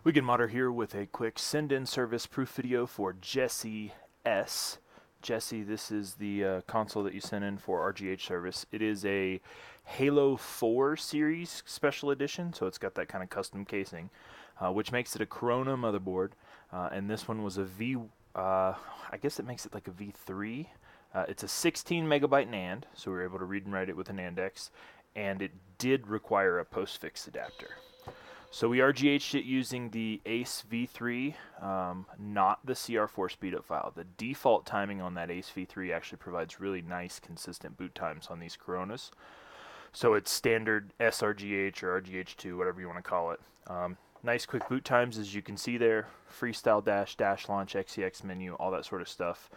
Wicked Modder here with a quick send-in service proof video for Jesse S. Jesse, this is the console that you sent in for RGH service. It is a Halo 4 series special edition, so it's got that kind of custom casing, which makes it a Corona motherboard. And this one was a I guess it makes it like a V3. It's a 16 megabyte NAND, so we were able to read and write it with an Nandex, and it did require a postfix adapter. So we RGH'd it using the ACE V3, not the CR4 speedup file. The default timing on that ACE V3 actually provides really nice, consistent boot times on these Coronas. So it's standard sRGH or RGH2, whatever you want to call it. Nice quick boot times, as you can see there. Freestyle dash, dash launch, XEX menu, all that sort of stuff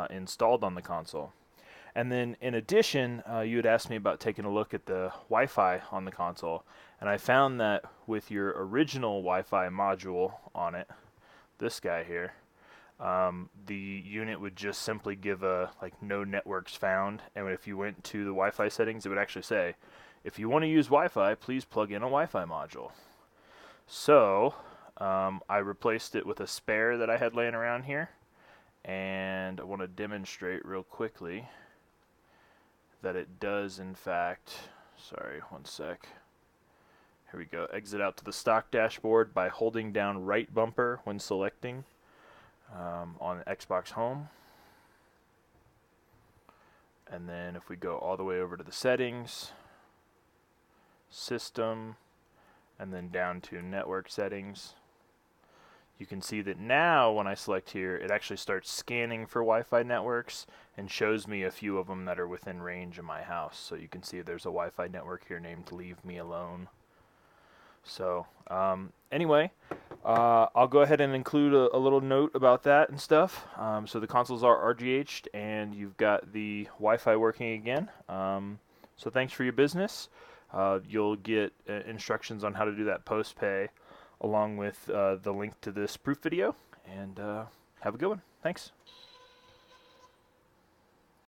installed on the console. And then in addition, you had asked me about taking a look at the Wi-Fi on the console, and I found that with your original Wi-Fi module on it, this guy here, the unit would just simply give a like no networks found, and if you went to the Wi-Fi settings, it would actually say, if you want to use Wi-Fi, please plug in a Wi-Fi module. So I replaced it with a spare that I had laying around here, and I want to demonstrate real quickly that it does in fact, sorry, one sec. Here we go. Exit out to the stock dashboard by holding down right bumper when selecting on Xbox Home. And then if we go all the way over to the settings, system, and then down to network settings, you can see that now when I select here, it actually starts scanning for Wi-Fi networks and shows me a few of them that are within range of my house. So you can see there's a Wi-Fi network here named Leave Me Alone. So anyway, I'll go ahead and include a little note about that and stuff. So the consoles are RGH'd and you've got the Wi-Fi working again. So thanks for your business. You'll get instructions on how to do that post-pay along with the link to this proof video, and have a good one. Thanks.